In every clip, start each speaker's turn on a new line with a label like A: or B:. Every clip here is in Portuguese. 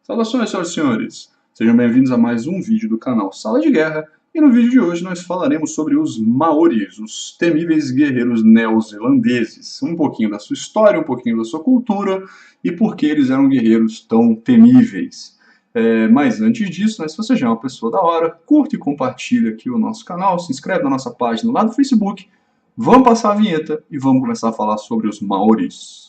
A: Saudações, senhoras e senhores! Sejam bem-vindos a mais um vídeo do canal Sala de Guerra, e no vídeo de hoje nós falaremos sobre os Maoris, os temíveis guerreiros neozelandeses, um pouquinho da sua história, um pouquinho da sua cultura e por que eles eram guerreiros tão temíveis. Mas antes disso, se você já é uma pessoa da hora, curte e compartilha aqui o nosso canal, se inscreve na nossa página lá do Facebook, vamos passar a vinheta e vamos começar a falar sobre os Maoris.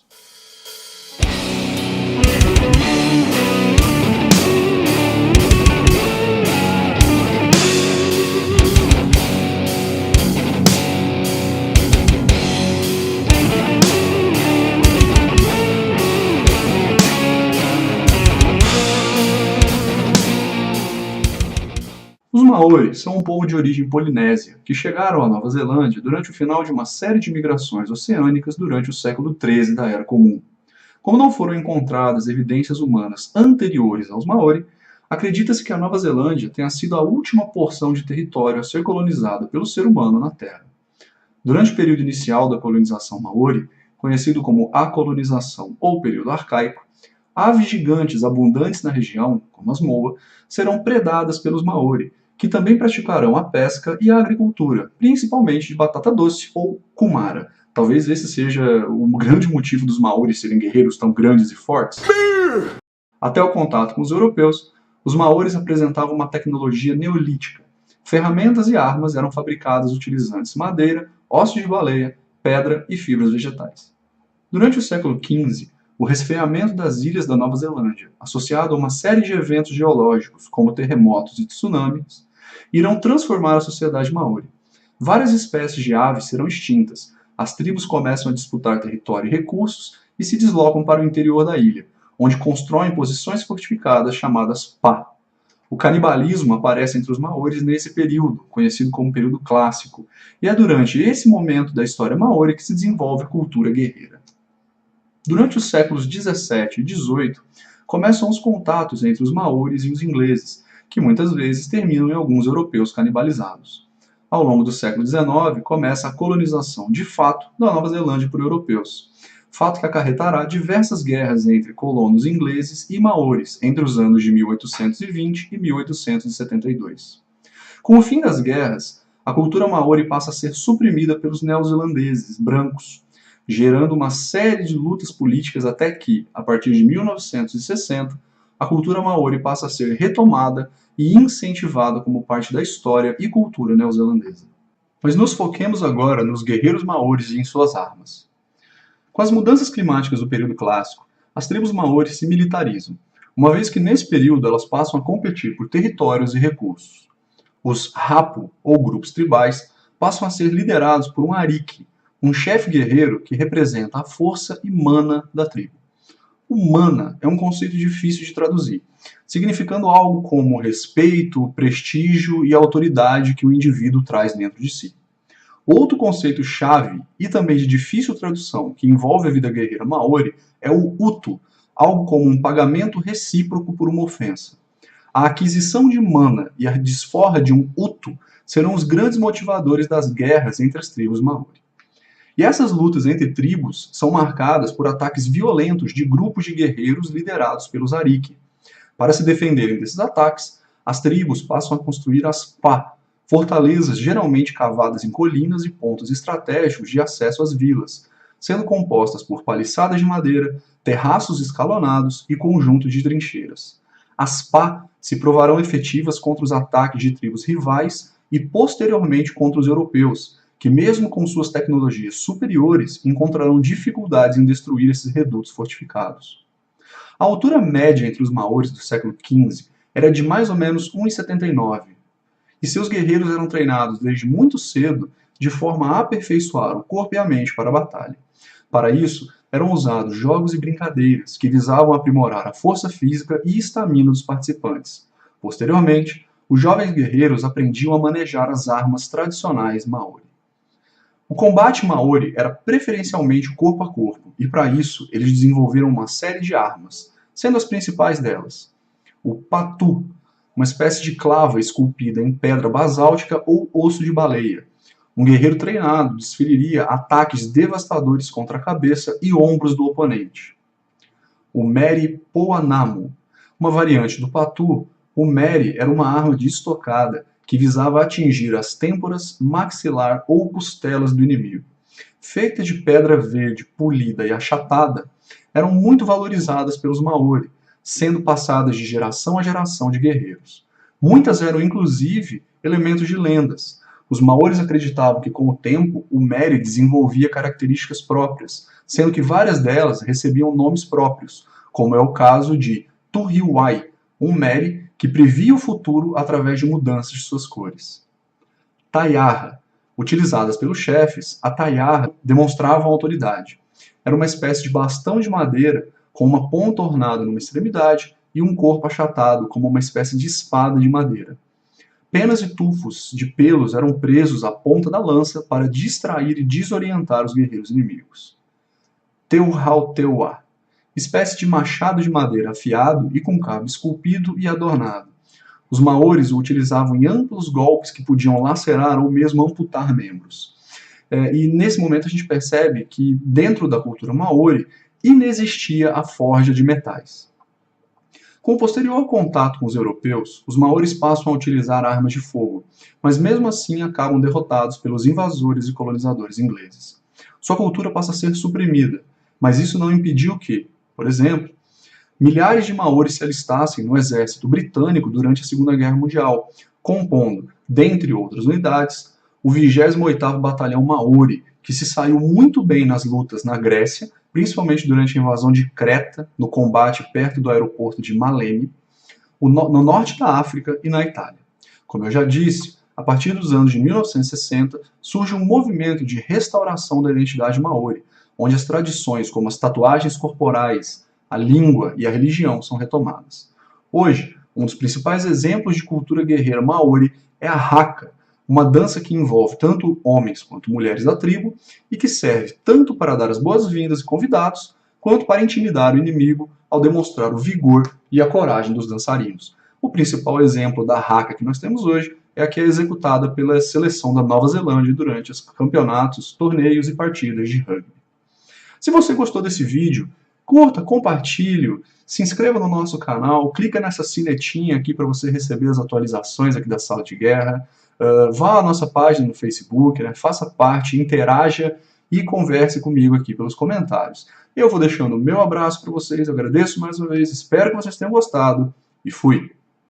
A: Os Maoris são um povo de origem polinésia, que chegaram à Nova Zelândia durante o final de uma série de migrações oceânicas durante o século XIII da Era Comum. Como não foram encontradas evidências humanas anteriores aos Maori, acredita-se que a Nova Zelândia tenha sido a última porção de território a ser colonizada pelo ser humano na Terra. Durante o período inicial da colonização Maori, conhecido como a colonização ou período arcaico, aves gigantes abundantes na região, como as moa, serão predadas pelos Maori, que também praticarão a pesca e a agricultura, principalmente de batata doce ou cumara. Talvez esse seja o grande motivo dos Maori serem guerreiros tão grandes e fortes. Até o contato com os europeus, os Maoris apresentavam uma tecnologia neolítica. Ferramentas e armas eram fabricadas utilizando madeira, ossos de baleia, pedra e fibras vegetais. Durante o século XV, o resfriamento das ilhas da Nova Zelândia, associado a uma série de eventos geológicos, como terremotos e tsunamis, irão transformar a sociedade Maori. Várias espécies de aves serão extintas, as tribos começam a disputar território e recursos e se deslocam para o interior da ilha, onde constroem posições fortificadas chamadas pá. O canibalismo aparece entre os Maoris nesse período, conhecido como período clássico, e é durante esse momento da história Maori que se desenvolve a cultura guerreira. Durante os séculos 17 e 18, começam os contatos entre os Maoris e os ingleses, que muitas vezes terminam em alguns europeus canibalizados. Ao longo do século XIX, começa a colonização de fato da Nova Zelândia por europeus, fato que acarretará diversas guerras entre colonos ingleses e maoris entre os anos de 1820 e 1872. Com o fim das guerras, a cultura maori passa a ser suprimida pelos neozelandeses brancos, gerando uma série de lutas políticas até que, a partir de 1960, a cultura maori passa a ser retomada e incentivada como parte da história e cultura neozelandesa. Mas nos foquemos agora nos guerreiros maoris e em suas armas. Com as mudanças climáticas do período clássico, as tribos maoris se militarizam, uma vez que nesse período elas passam a competir por territórios e recursos. Os hapu, ou grupos tribais, passam a ser liderados por um ariki, um chefe guerreiro que representa a força e mana da tribo. O mana é um conceito difícil de traduzir, significando algo como respeito, prestígio e autoridade que o indivíduo traz dentro de si. Outro conceito-chave, e também de difícil tradução, que envolve a vida guerreira maori, é o utu, algo como um pagamento recíproco por uma ofensa. A aquisição de mana e a desforra de um utu serão os grandes motivadores das guerras entre as tribos maori. E essas lutas entre tribos são marcadas por ataques violentos de grupos de guerreiros liderados pelos ariki. Para se defenderem desses ataques, as tribos passam a construir as pá, fortalezas geralmente cavadas em colinas e pontos estratégicos de acesso às vilas, sendo compostas por paliçadas de madeira, terraços escalonados e conjuntos de trincheiras. As pá se provarão efetivas contra os ataques de tribos rivais e posteriormente contra os europeus, que mesmo com suas tecnologias superiores, encontrarão dificuldades em destruir esses redutos fortificados. A altura média entre os maoris do século XV era de mais ou menos 1,79, e seus guerreiros eram treinados desde muito cedo de forma a aperfeiçoar o corpo e a mente para a batalha. Para isso, eram usados jogos e brincadeiras que visavam aprimorar a força física e estamina dos participantes. Posteriormente, os jovens guerreiros aprendiam a manejar as armas tradicionais maori. O combate maori era preferencialmente corpo a corpo, e para isso eles desenvolveram uma série de armas, sendo as principais delas o patu, uma espécie de clava esculpida em pedra basáltica ou osso de baleia. Um guerreiro treinado desferiria ataques devastadores contra a cabeça e ombros do oponente. O meri poanamu, Uma variante do patu, o mere era uma arma de estocada que visava atingir as têmporas, maxilar ou costelas do inimigo. Feita de pedra verde polida e achatada, eram muito valorizadas pelos Maori, sendo passadas de geração a geração de guerreiros. Muitas eram, inclusive, elementos de lendas. Os Maoris acreditavam que, com o tempo, o mere desenvolvia características próprias, sendo que várias delas recebiam nomes próprios, como é o caso de Turiwai, um mere que previa o futuro através de mudanças de suas cores. Taiarra. Utilizadas pelos chefes, a taiarra demonstrava autoridade. Era uma espécie de bastão de madeira com uma ponta ornada numa extremidade e um corpo achatado como uma espécie de espada de madeira. Penas e tufos de pelos eram presos à ponta da lança para distrair e desorientar os guerreiros inimigos. Teuhauteua. Espécie de machado de madeira afiado e com cabo esculpido e adornado. Os maoris o utilizavam em amplos golpes que podiam lacerar ou mesmo amputar membros. E nesse momento a gente percebe que dentro da cultura maori inexistia a forja de metais. Com o posterior contato com os europeus, os maoris passam a utilizar armas de fogo, mas mesmo assim acabam derrotados pelos invasores e colonizadores ingleses. Sua cultura passa a ser suprimida, mas isso não impediu que, por exemplo, milhares de maoris se alistassem no exército britânico durante a Segunda Guerra Mundial, compondo, dentre outras unidades, o 28º Batalhão Maori, que se saiu muito bem nas lutas na Grécia, principalmente durante a invasão de Creta, no combate perto do aeroporto de Maleme, no norte da África e na Itália. Como eu já disse, a partir dos anos de 1960, surge um movimento de restauração da identidade maori, onde as tradições como as tatuagens corporais, a língua e a religião são retomadas. Hoje, um dos principais exemplos de cultura guerreira maori é a haka, uma dança que envolve tanto homens quanto mulheres da tribo e que serve tanto para dar as boas-vindas e convidados, quanto para intimidar o inimigo ao demonstrar o vigor e a coragem dos dançarinos. O principal exemplo da haka que nós temos hoje é a que é executada pela seleção da Nova Zelândia durante os campeonatos, torneios e partidas de rugby. Se você gostou desse vídeo, curta, compartilhe, se inscreva no nosso canal, clica nessa sinetinha aqui para você receber as atualizações aqui da Sala de Guerra. Vá à nossa página no Facebook, faça parte, interaja e converse comigo aqui pelos comentários. Eu vou deixando o meu abraço para vocês, agradeço mais uma vez, espero que vocês tenham gostado e fui!